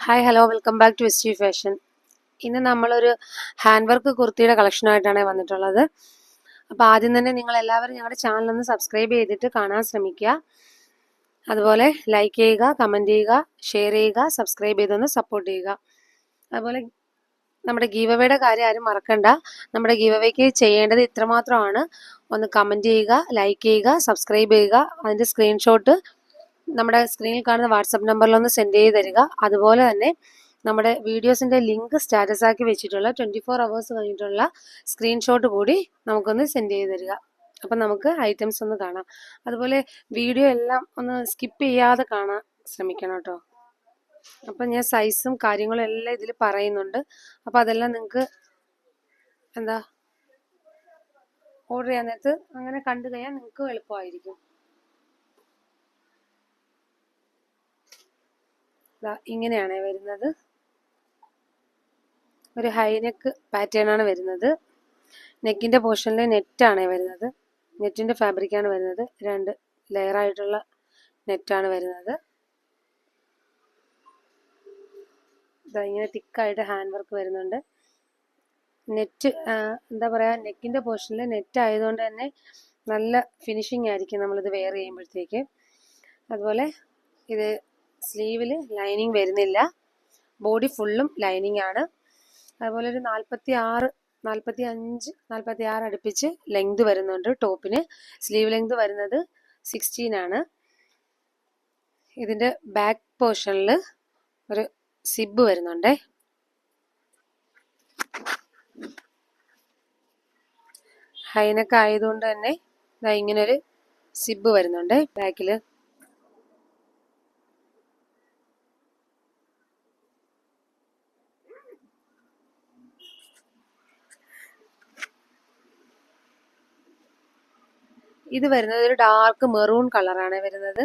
Hi hello welcome back to S fashion. ഇന്ന് നമ്മളൊരു hand work കുർത്തിയുടെ കളക്ഷനായിട്ടാണ് വന്നിട്ടുള്ളത്. അപ്പോൾ ആദ്യം തന്നെ നിങ്ങൾ എല്ലാവരും ഞങ്ങളുടെ ചാനലൊന്ന് സബ്സ്ക്രൈബ് ചെയ്തിട്ട് കാണാൻ ശ്രമിക്കുക. അതുപോലെ ലൈക്ക് ചെയ്യുക, കമൻറ്റ് ചെയ്യുക, ഷെയർ ചെയ്യുക, സബ്സ്ക്രൈബ് ചെയ്തൊന്ന് സപ്പോർട്ട് ചെയ്യുക. അതുപോലെ നമ്മുടെ ഗീവ് അവേയുടെ കാര്യം ആരും മറക്കണ്ട. നമ്മുടെ ഗീവ് അവേക്ക് ചെയ്യേണ്ടത് ഇത്രമാത്രമാണ്: ഒന്ന് കമൻറ്റ് ചെയ്യുക, ലൈക്ക് ചെയ്യുക, സബ്സ്ക്രൈബ് ചെയ്യുക, അതിൻ്റെ സ്ക്രീൻഷോട്ട് നമ്മുടെ സ്ക്രീനിൽ കാണുന്ന വാട്സപ്പ് നമ്പറിലൊന്ന് സെൻഡ് ചെയ്ത് തരിക. അതുപോലെ തന്നെ നമ്മുടെ വീഡിയോസിൻ്റെ ലിങ്ക് സ്റ്റാറ്റസ് ആക്കി വെച്ചിട്ടുള്ള 24 hours കഴിഞ്ഞിട്ടുള്ള സ്ക്രീൻഷോട്ട് കൂടി നമുക്കൊന്ന് സെൻഡ് ചെയ്ത് തരിക. അപ്പം നമുക്ക് ഐറ്റംസ് ഒന്ന് കാണാം. അതുപോലെ വീഡിയോ എല്ലാം ഒന്ന് സ്കിപ്പ് ചെയ്യാതെ കാണാൻ ശ്രമിക്കണം കേട്ടോ. അപ്പം ഞാൻ സൈസും കാര്യങ്ങളും എല്ലാം ഇതിൽ പറയുന്നുണ്ട്. അപ്പം അതെല്ലാം നിങ്ങൾക്ക് ഓർഡർ ചെയ്യാൻ നേരത്ത് അങ്ങനെ കണ്ടു കഴിഞ്ഞാൽ നിങ്ങൾക്ക് എളുപ്പമായിരിക്കും. ഇങ്ങനെയാണ് വരുന്നത്. ഒരു ഹൈനെക്ക് പാറ്റേൺ ആണ് വരുന്നത്. നെക്കിൻ്റെ പോർഷനിൽ നെറ്റാണ് വരുന്നത്. നെറ്റിൻ്റെ ഫാബ്രിക്കാണ് വരുന്നത്. 2 ലെയറായിട്ടുള്ള നെറ്റാണ് വരുന്നത്. ഇങ്ങനെ തിക്കായിട്ട് ഹാൻഡ് വർക്ക് വരുന്നുണ്ട്. നെറ്റ് നെക്കിൻ്റെ പോർഷനിൽ നെറ്റ് ആയതുകൊണ്ട് തന്നെ നല്ല ഫിനിഷിംഗ് ആയിരിക്കും നമ്മളിത് വെയർ ചെയ്യുമ്പോഴത്തേക്ക്. അതുപോലെ ഇത് സ്ലീവിൽ ലൈനിങ് വരുന്നില്ല, ബോഡി ഫുള്ളും ലൈനിങ് ആണ്. അതുപോലെ ഒരു 45, 46 അടുപ്പിച്ച് ലെങ്ത് വരുന്നുണ്ട് ടോപ്പിന്. സ്ലീവ് ലെങ്ത് വരുന്നത് 16 ആണ്. ഇതിൻ്റെ ബാക്ക് പോർഷനിൽ ഒരു സിബ് വരുന്നുണ്ട്. ഹൈനെക്ക് ആയതുകൊണ്ട് തന്നെ ഇങ്ങനൊരു സിബ് വരുന്നുണ്ട് ബാക്കിൽ. ഇത് വരുന്നത് ഒരു ഡാർക്ക് മെറൂൺ കളറാണ് വരുന്നത്.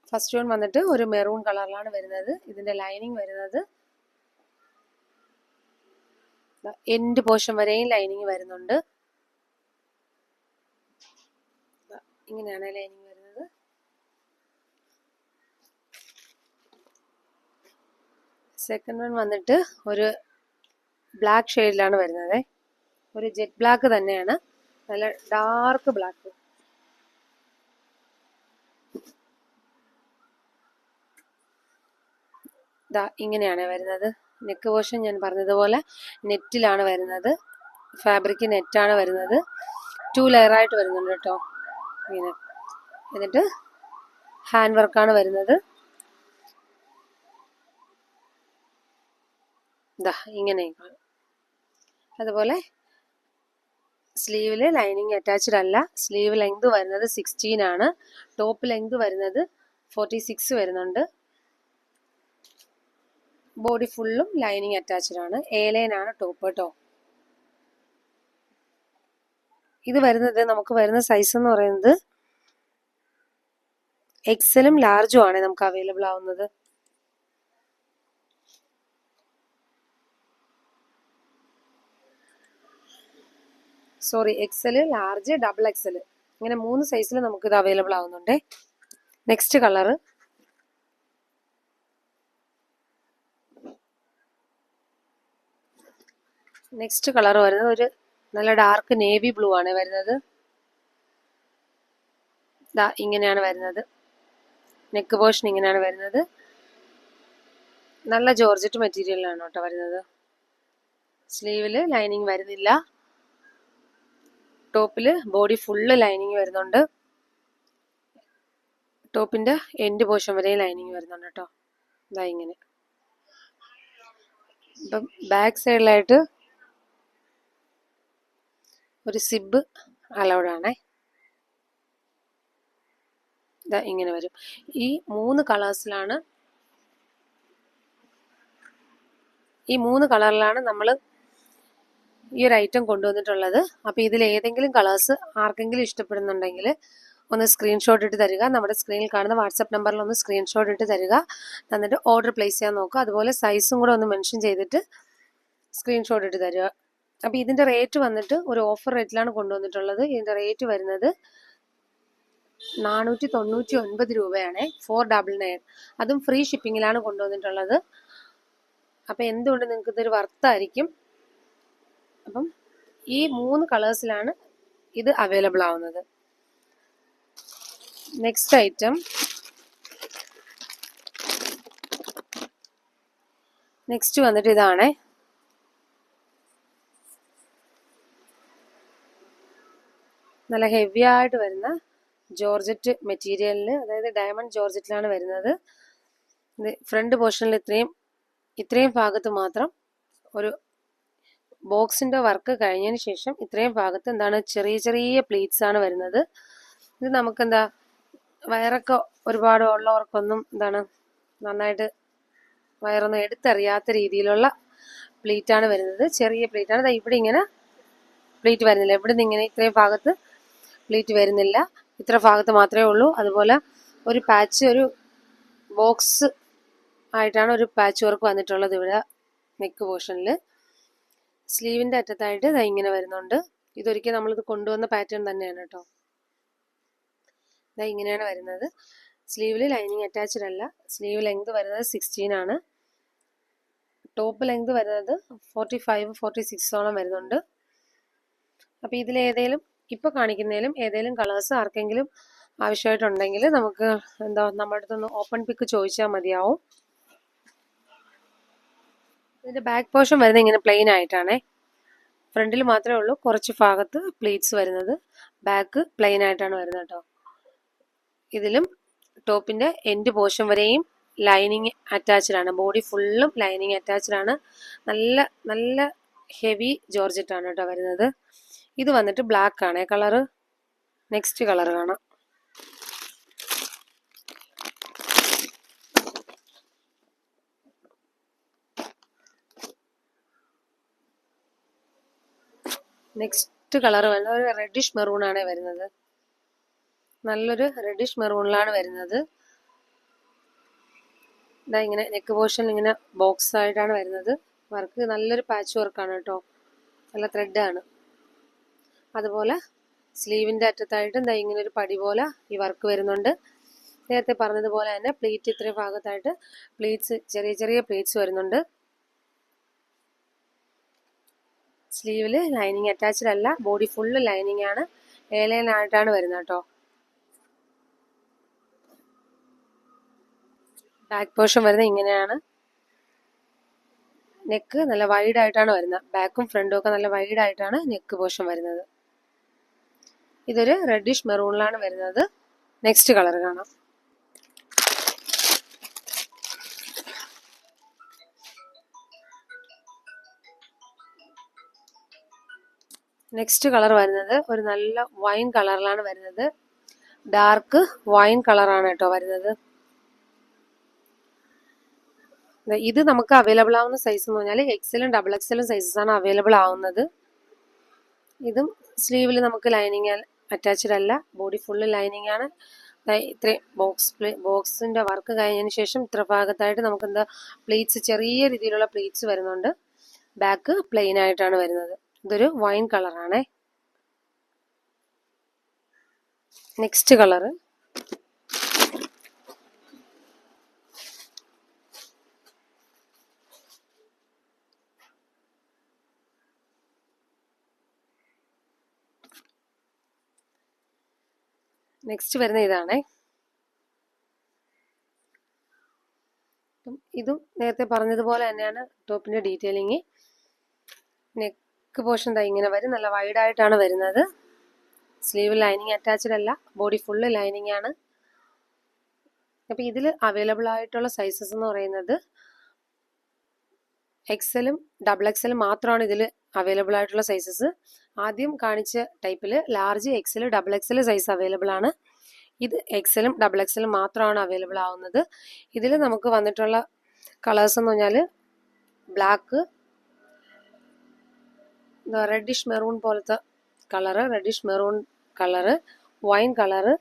ഫസ്റ്റ് വൺ വന്നിട്ട് ഒരു മെറൂൺ കളറിലാണ് വരുന്നത്. ഇതിന്റെ ലൈനിങ് വരുന്നത് എൻഡ് പോർഷൻ വരെയും ലൈനിങ് വരുന്നുണ്ട്. ഇങ്ങനെയാണ് ലൈനിങ് വരുന്നത്. സെക്കൻഡ് വൺ വന്നിട്ട് ഒരു ബ്ലാക്ക് ഷെയ്ഡിലാണ് വരുന്നത്. ഒരു ജെറ്റ് ബ്ലാക്ക് തന്നെയാണ്, നല്ല ഡാർക്ക് ബ്ലാക്ക്. ഇങ്ങനെയാണ് വരുന്നത്. നെക്ക് പോർഷൻ ഞാൻ പറഞ്ഞതുപോലെ നെറ്റിലാണ് വരുന്നത്. ഫാബ്രിക് നെറ്റാണ് വരുന്നത്. 2 ലെയറായിട്ട് വരുന്നുണ്ട് കേട്ടോ. ഇങ്ങനെ എന്നിട്ട് ഹാൻഡ് വർക്കാണ് വരുന്നത്. ഇങ്ങനെ. അതുപോലെ സ്ലീവിൽ ലൈനിങ് അറ്റാച്ച്ഡ് അല്ല. സ്ലീവ് ലെങ്ത് വരുന്നത് 16 ആണ്. ടോപ്പ് ലെങ്ത് വരുന്നത് 46 വരുന്നുണ്ട്. ബോഡി ഫുള്ളും ലൈനിങ് അറ്റാച്ച്ഡ് ആണ്. A-line ആണ് ടോപ്പ് കേട്ടോ. ഇത് വരുന്നത് നമുക്ക് വരുന്ന സൈസ് എന്ന് പറയുന്നത് എക്സലും ലാർജും ആണ് നമുക്ക് അവൈലബിൾ ആവുന്നത്. എക്സല്, ലാർജ്, ഡബിൾ എക്സല്, ഇങ്ങനെ 3 സൈസിൽ നമുക്ക് ഇത് അവൈലബിൾ ആവുന്നുണ്ട്. നെക്സ്റ്റ് കളറ് വരുന്നത് ഒരു നല്ല ഡാർക്ക് നേവി ബ്ലൂ ആണ് വരുന്നത്. ഇങ്ങനെയാണ് വരുന്നത്. നെക്ക് പോർഷൻ ഇങ്ങനെയാണ് വരുന്നത്. നല്ല ജോർജറ്റ് മെറ്റീരിയലാണ് കേട്ടോ വരുന്നത്. സ്ലീവില് ലൈനിങ് വരുന്നില്ല. ടോപ്പില് ബോഡി ഫുള്ള് ലൈനിങ് വരുന്നുണ്ട്. ടോപ്പിന്റെ എൻഡ് പോർഷൻ വരെ ലൈനിങ് വരുന്നുണ്ട് കേട്ടോ. ഇങ്ങനെ. ഇപ്പം ബാക്ക് സൈഡിലായിട്ട് ഒരു സിബ് അലൗഡ് ആണേ. ഇങ്ങനെ വരും. ഈ 3 കളറിലാണ് നമ്മൾ ഈ ഒരു ഐറ്റം കൊണ്ടുവന്നിട്ടുള്ളത്. അപ്പോൾ ഇതിൽ ഏതെങ്കിലും കളേഴ്സ് ആർക്കെങ്കിലും ഇഷ്ടപ്പെടുന്നുണ്ടെങ്കിൽ ഒന്ന് സ്ക്രീൻഷോട്ട് ഇട്ട് തരിക. നമ്മുടെ സ്ക്രീനിൽ കാണുന്ന വാട്സപ്പ് നമ്പറിൽ ഒന്ന് സ്ക്രീൻഷോട്ട് ഇട്ട് തരിക. എന്നിട്ട് ഓർഡർ പ്ലേസ് ചെയ്യാൻ നോക്കുക. അതുപോലെ സൈസും കൂടെ ഒന്ന് മെൻഷൻ ചെയ്തിട്ട് സ്ക്രീൻഷോട്ട് ഇട്ട് തരിക. അപ്പോൾ ഇതിൻ്റെ റേറ്റ് വന്നിട്ട് ഒരു ഓഫർ റേറ്റിലാണ് കൊണ്ടുവന്നിട്ടുള്ളത്. ഇതിൻ്റെ റേറ്റ് വരുന്നത് 499 രൂപയാണ്. 499. അതും ഫ്രീ ഷിപ്പിങ്ങിലാണ് കൊണ്ടുവന്നിട്ടുള്ളത്. അപ്പം എന്തുകൊണ്ട് നിങ്ങൾക്ക് ഇതൊരു വർത്തായിരിക്കും. അപ്പം ഈ 3 കളേഴ്സിലാണ് ഇത് അവൈലബിൾ ആവുന്നത്. നെക്സ്റ്റ് ഐറ്റം നെക്സ്റ്റ് വന്നിട്ട് ഇതാണ്. നല്ല ഹെവി ആയിട്ട് വരുന്ന ജോർജറ്റ് മെറ്റീരിയലിൽ, അതായത് ഡയമണ്ട് ജോർജറ്റിലാണ് വരുന്നത്. ഫ്രണ്ട് പോർഷനിൽ ഇത്രയും ഭാഗത്ത് മാത്രം ഒരു ബോക്സിന്റെ വർക്ക് കഴിഞ്ഞതിന് ശേഷം ഇത്രയും ഭാഗത്ത് എന്താണ് ചെറിയ ചെറിയ പ്ലീറ്റ്സ് ആണ് വരുന്നത്. ഇത് നമുക്കെന്താ വയറൊക്കെ ഒരുപാട് ഉള്ളവർക്കൊന്നും എന്താണ് നന്നായിട്ട് വയറൊന്നും എടുത്തറിയാത്ത രീതിയിലുള്ള പ്ലീറ്റ് ആണ് വരുന്നത്. ചെറിയ പ്ലീറ്റ് ആണ്. ഇവിടെ ഇങ്ങനെ പ്ലീറ്റ് വരുന്നില്ല. ഇവിടെ നിന്ന് ഇങ്ങനെ ഇത്രയും ഭാഗത്ത് പ്ലീറ്റ് വരുന്നില്ല. ഇത്ര ഭാഗത്ത് മാത്രമേ ഉള്ളൂ. അതുപോലെ ഒരു പാച്ച്, ഒരു ബോക്സ് ആയിട്ടാണ് ഒരു പാച്ച് വർക്ക് വന്നിട്ടുള്ളത് ഇവിടെ നെക്ക് പോർഷനിൽ. സ്ലീവിന്റെ അറ്റത്തായിട്ട് ഇങ്ങനെ വരുന്നുണ്ട്. ഇതൊരിക്കൽ നമ്മളിത് കൊണ്ടുവന്ന പാറ്റേൺ തന്നെയാണ് കേട്ടോ. ഇങ്ങനെയാണ് വരുന്നത്. സ്ലീവിൽ ലൈനിങ് അറ്റാച്ച്ഡ് അല്ല. സ്ലീവ് ലെങ്ത് വരുന്നത് 16 ആണ്. ടോപ്പ് ലെങ്ത് വരുന്നത് 45-46 വരുന്നുണ്ട്. അപ്പൊ ഇതിലേതേലും ഇപ്പൊ കാണിക്കുന്നതിലും ഏതേലും കളേഴ്സ് ആർക്കെങ്കിലും ആവശ്യമായിട്ടുണ്ടെങ്കിൽ നമുക്ക് നമ്മുടെ അടുത്തൊന്ന് ഓപ്പൺ പിക്ക് ചോദിച്ചാൽ മതിയാവും. ഇതിന്റെ ബാക്ക് പോർഷൻ വരുന്നത് ഇങ്ങനെ പ്ലെയിൻ ആയിട്ടാണ്. ഫ്രണ്ടിൽ മാത്രമേ ഉള്ളൂ കുറച്ച് ഭാഗത്ത് പ്ലീറ്റ്സ് വരുന്നത്. ബാക്ക് പ്ലെയിൻ ആയിട്ടാണ് വരുന്നത് കേട്ടോ. ഇതിലും ടോപ്പിന്റെ എൻഡ് പോർഷൻ വരെയും ലൈനിങ് അറ്റാച്ച്ഡ് ആണ്. ബോഡി ഫുള്ളും ലൈനിങ് അറ്റാച്ച്ഡ് ആണ്. നല്ല നല്ല ഹെവി ജോർജറ്റ് ആണ് കേട്ടോ വരുന്നത്. ഇത് വന്നിട്ട് ബ്ലാക്ക് ആണ് കളറ്. നെക്സ്റ്റ് കളർ കാണാം. നെക്സ്റ്റ് കളർ വരുന്നത് ഒരു റെഡിഷ് മെറൂൺ ആണ് വരുന്നത്. നല്ലൊരു റെഡിഷ് മെറൂണിലാണ് വരുന്നത്. ഇങ്ങനെ നെക്ക് പോർഷൻ ഇങ്ങനെ ബോക്സ് ആയിട്ടാണ് വരുന്നത്. വർക്ക് നല്ലൊരു പാച്ച് വർക്കാണ് കേട്ടോ. നല്ല ത്രെഡാണ്. അതുപോലെ സ്ലീവിന്റെ അറ്റത്തായിട്ട് ഇങ്ങനെ ഒരു പടി പോലെ ഈ വർക്ക് വരുന്നുണ്ട്. നേരത്തെ പറഞ്ഞതുപോലെ തന്നെ പ്ലീറ്റ് ഇത്രയും ഭാഗത്തായിട്ട് പ്ലീറ്റ്സ്, ചെറിയ ചെറിയ പ്ലീറ്റ്സ് വരുന്നുണ്ട്. സ്ലീവില് ലൈനിങ് അറ്റാച്ച്ഡ് അല്ല. ബോഡി ഫുള്ള് ലൈനിങ് ആണ്. എയർലൈൻ ആയിട്ടാണ് വരുന്നത് കേട്ടോ. ബാക്ക് പോർഷൻ വരുന്നത് ഇങ്ങനെയാണ്. നെക്ക് നല്ല വൈഡ് ആയിട്ടാണ് വരുന്നത്. ബാക്കും ഫ്രണ്ടും ഒക്കെ നല്ല വൈഡ് ആയിട്ടാണ് നെക്ക് പോർഷൻ വരുന്നത്. ഇതൊരു റെഡിഷ് മെറൂണിലാണ് വരുന്നത്. നെക്സ്റ്റ് കളർ കാണാം. നെക്സ്റ്റ് കളർ വരുന്നത് ഒരു നല്ല വൈൻ കളറിലാണ് വരുന്നത്. ഡാർക്ക് വൈൻ കളറാണ് കേട്ടോ വരുന്നത്. ഇത് നമുക്ക് അവൈലബിൾ ആവുന്ന സൈസ് എന്ന് പറഞ്ഞാൽ എക്സലും ഡബിൾ എക്സലും സൈസസ് ആണ് അവൈലബിൾ ആവുന്നത്. ഇതും സ്ലീവിൽ നമുക്ക് ലൈനിങ് അറ്റാച്ച്ഡ് അല്ല. ബോഡി ഫുള്ള് ലൈനിങ് ആണ്. ഇത്രയും ബോക്സിന്റെ വർക്ക് കഴിഞ്ഞതിന് ശേഷം ഇത്ര ഭാഗത്തായിട്ട് നമുക്ക് പ്ലീറ്റ്സ്, ചെറിയ രീതിയിലുള്ള പ്ലീറ്റ്സ് വരുന്നുണ്ട്. ബാക്ക് പ്ലെയിൻ ആയിട്ടാണ് വരുന്നത്. ഇതൊരു വൈൻ കളറാണേ. നെക്സ്റ്റ് കളറ് നെക്സ്റ്റ് വരുന്ന ഇതാണേ. ഇതും നേരത്തെ പറഞ്ഞതുപോലെ തന്നെയാണ് ടോപ്പിന്റെ ഡീറ്റെയിലിങ്. നെക്ക് പോർഷൻ ഇങ്ങനെ വരും. നല്ല വൈഡ് ആയിട്ടാണ് വരുന്നത്. സ്ലീവ് ലൈനിങ് അറ്റാച്ച്ഡ് അല്ല. ബോഡി ഫുള്ള് ലൈനിങ് ആണ്. അപ്പൊ ഇതിൽ അവൈലബിൾ ആയിട്ടുള്ള സൈസസ് എന്ന് പറയുന്നത് എക്സലും ഡബിൾ എക്സലും മാത്രമാണ് ഇതിൽ അവൈലബിൾ ആയിട്ടുള്ള സൈസസ്. ആദ്യം കാണിച്ച ടൈപ്പിൽ large, XL, double XL size available ആണ്. ഇത് എക്സലും ഡബിൾ എക്സലും മാത്രമാണ് അവൈലബിൾ ആവുന്നത്. ഇതിൽ നമുക്ക് വന്നിട്ടുള്ള കളേഴ്സ് എന്ന് പറഞ്ഞാൽ ബ്ലാക്ക്, റെഡിഷ് മെറൂൺ പോലത്തെ colour, reddish maroon colour, wine colour,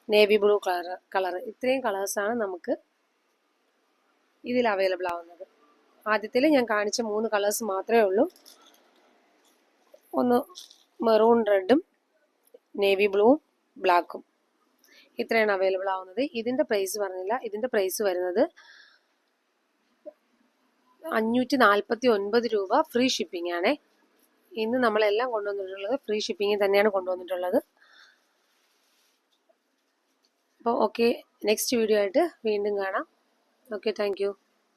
navy blue colour ഇത്രയും കളേഴ്സാണ് നമുക്ക് ഇതിൽ അവൈലബിൾ ആവുന്നത്. ആദ്യത്തിൽ ഞാൻ കാണിച്ച 3 കളേഴ്സ് മാത്രമേ ഉള്ളൂ. ഒന്ന് മെറൂൺ റെഡും നേവി ബ്ലൂവും ബ്ലാക്കും. ഇത്രയാണ് അവൈലബിൾ ആവുന്നത്. ഇതിന്റെ പ്രൈസ് പറഞ്ഞില്ല. ഇതിന്റെ പ്രൈസ് വരുന്നത് 549 രൂപ ഫ്രീ ഷിപ്പിംഗ് ആണ്. ഇന്ന് നമ്മളെല്ലാം കൊണ്ടുവന്നിട്ടുള്ളത് ഫ്രീ ഷിപ്പിംഗ് തന്നെയാണ് കൊണ്ടുവന്നിട്ടുള്ളത്. അപ്പോൾ ഓക്കെ, നെക്സ്റ്റ് വീഡിയോ ആയിട്ട് വീണ്ടും കാണാം. Okay, thank you.